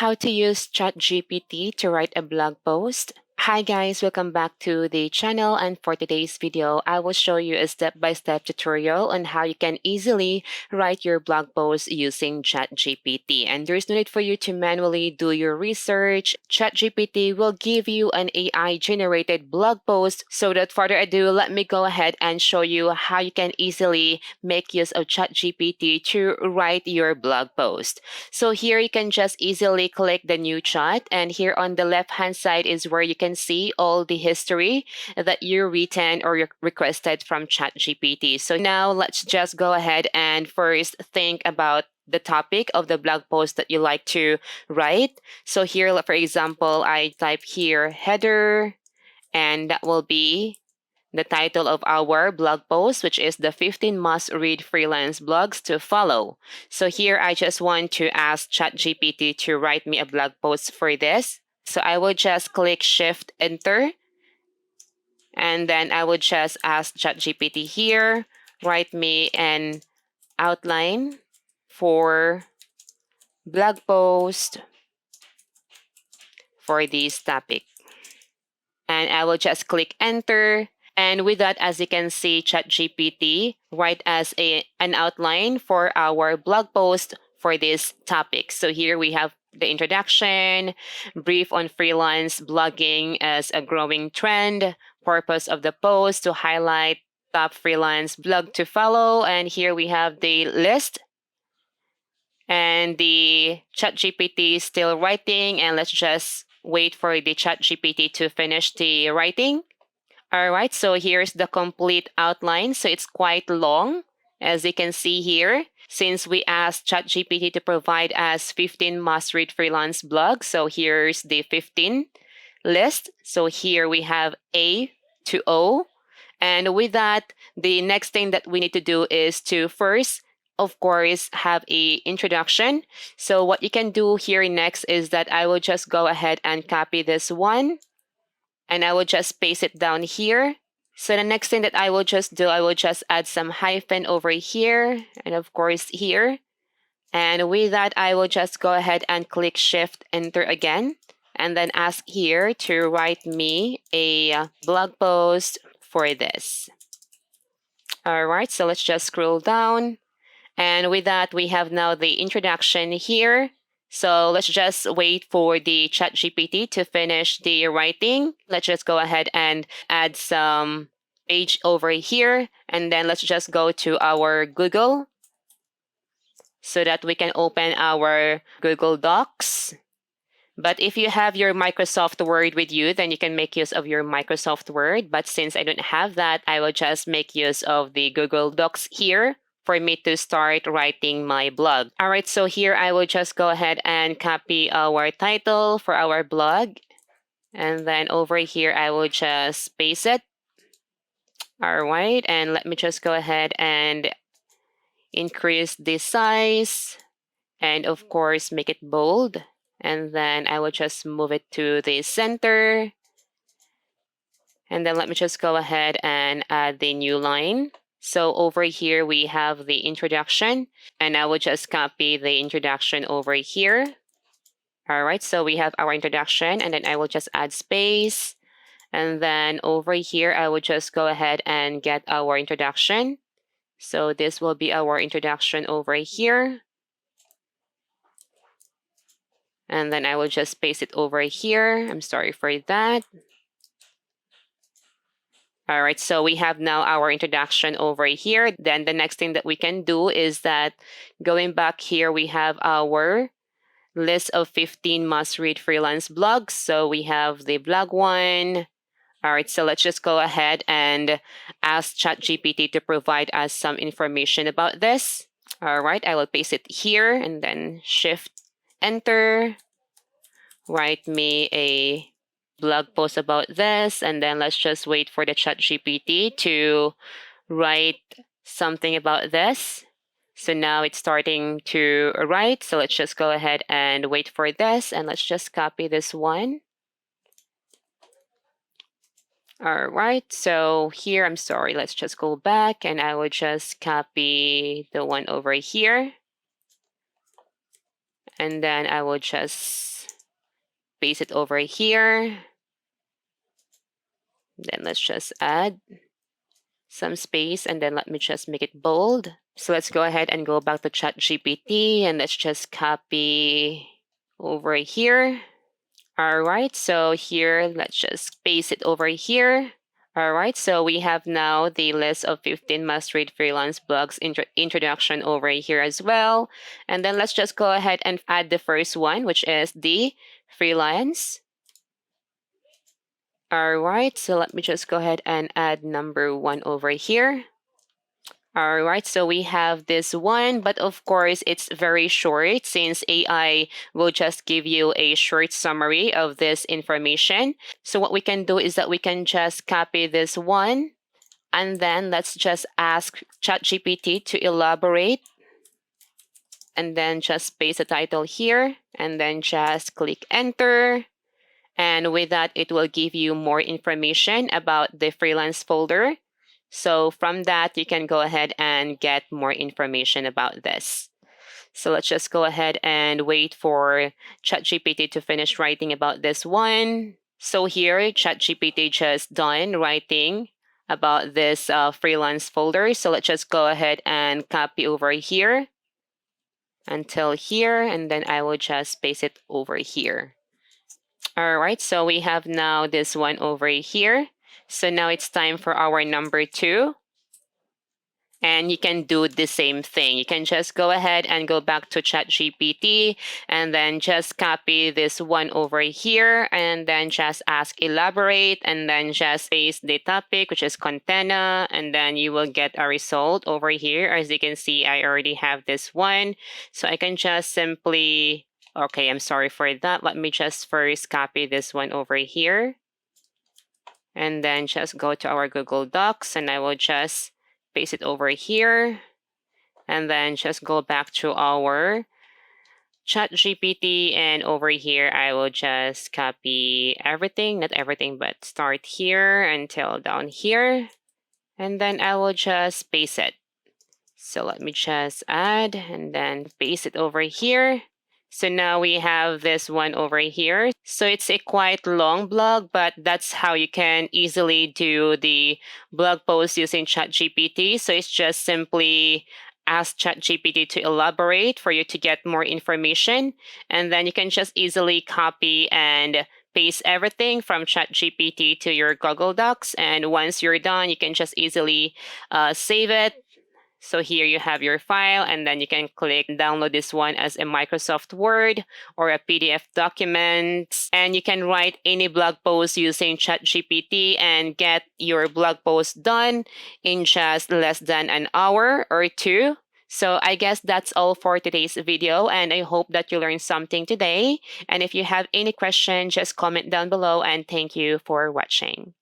how to use ChatGPT to write a blog post. Hi guys, welcome back to the channel, and for today's video, I will show you a step-by-step tutorial on how you can easily write your blog post using ChatGPT. And there's no need for you to manually do your research. ChatGPT will give you an AI-generated blog post. So without further ado, let me go ahead and show you how you can easily make use of ChatGPT to write your blog post. So here you can just easily click the new chat, and here on the left hand side is where you can see all the history that you written or requested from ChatGPT. So now let's just go ahead and first think about the topic of the blog post that you like to write. So here, for example, I type here header, and that will be the title of our blog post, which is the 15 must-read freelance blogs to follow. So here I just want to ask ChatGPT to write me a blog post for this. So I will just click Shift Enter, and then I would just ask ChatGPT here, write me an outline for blog post for this topic. And I will just click Enter. And with that, as you can see, ChatGPT write as an outline for our blog post for this topic. So here we have the introduction, brief on freelance blogging as a growing trend, purpose of the post to highlight top freelance blog to follow. And here we have the list. And the ChatGPT is still writing, and let's just wait for the ChatGPT to finish the writing. All right, so here's the complete outline. So it's quite long, as you can see here, since we asked ChatGPT to provide us 15 must-read freelance blogs. So here's the 15 list. So here we have A to O. And with that, the next thing that we need to do is to first, of course, have a introduction. So what you can do here next is that I will just go ahead and copy this one, and I will just paste it down here. So the next thing that I will just do, I will just add some hyphen over here, and of course here. And with that, I will just go ahead and click Shift Enter again, and then ask here to write me a blog post for this. All right, so let's just scroll down. And with that, we have now the introduction here. So let's just wait for the ChatGPT to finish the writing. Let's just go ahead and add some page over here. And then let's just go to our Google so that we can open our Google Docs. But if you have your Microsoft Word with you, then you can make use of your Microsoft Word. But since I don't have that, I will just make use of the Google Docs here for me to start writing my blog. All right, so here I will just go ahead and copy our title for our blog. And then over here, I will just paste it. All right, and let me just go ahead and increase the size. And of course, make it bold. And then I will just move it to the center. And then let me just go ahead and add the new line. So over here, we have the introduction, and I will just copy the introduction over here. All right, so we have our introduction, and then I will just add space. And then over here, I will just go ahead and get our introduction. So this will be our introduction over here. And then I will just paste it over here. I'm sorry for that. All right, so we have now our introduction over here. Then the next thing that we can do is that going back here, we have our list of 15 must-read freelance blogs. So we have the blog one. All right, so let's just go ahead and ask ChatGPT to provide us some information about this. All right, I will paste it here and then Shift Enter. Write me a blog post about this, and then let's just wait for the ChatGPT to write something about this. So now it's starting to write. So let's just go ahead and wait for this, and let's just copy this one. All right, so here, I'm sorry, let's just go back, and I will just copy the one over here. And then I will just paste it over here. Then let's just add some space, and then let me just make it bold. So let's go ahead and go back to ChatGPT, and let's just copy over here. All right, so here, let's just paste it over here. All right, so we have now the list of 15 must-read freelance blogs introduction over here as well. And then let's just go ahead and add the first one, which is the freelance. All right, so let me just go ahead and add number 1 over here. All right, so we have this one, but of course it's very short since AI will just give you a short summary of this information. So what we can do is that we can just copy this one, and then let's just ask ChatGPT to elaborate, and then just paste the title here, and then just click enter. And with that, it will give you more information about the freelance folder. So from that, you can go ahead and get more information about this. So let's just go ahead and wait for ChatGPT to finish writing about this one. So here, ChatGPT just done writing about this freelance folder. So let's just go ahead and copy over here until here, and then I will just paste it over here. All right, so we have now this one over here. So now it's time for our number 2. And you can do the same thing. You can just go ahead and go back to ChatGPT and then just copy this one over here and then just ask elaborate and then just paste the topic, which is container, and then you will get a result over here. As you can see, I already have this one. So I can just simply, okay, I'm sorry for that. Let me just first copy this one over here and then just go to our Google Docs, and I will just paste it over here, and then just go back to our ChatGPT, and over here I will just copy everything, not everything, but start here until down here, and then I will just paste it. So let me just add and then paste it over here. So now we have this one over here. So it's a quite long blog, but that's how you can easily do the blog post using ChatGPT. So it's just simply ask ChatGPT to elaborate for you to get more information. And then you can just easily copy and paste everything from ChatGPT to your Google Docs. And once you're done, you can just easily save it. So here you have your file, and then you can click download this one as a Microsoft Word or a PDF document. And you can write any blog post using ChatGPT and get your blog post done in just less than an hour or 2. So I guess that's all for today's video, and I hope that you learned something today. And if you have any question, just comment down below, and thank you for watching.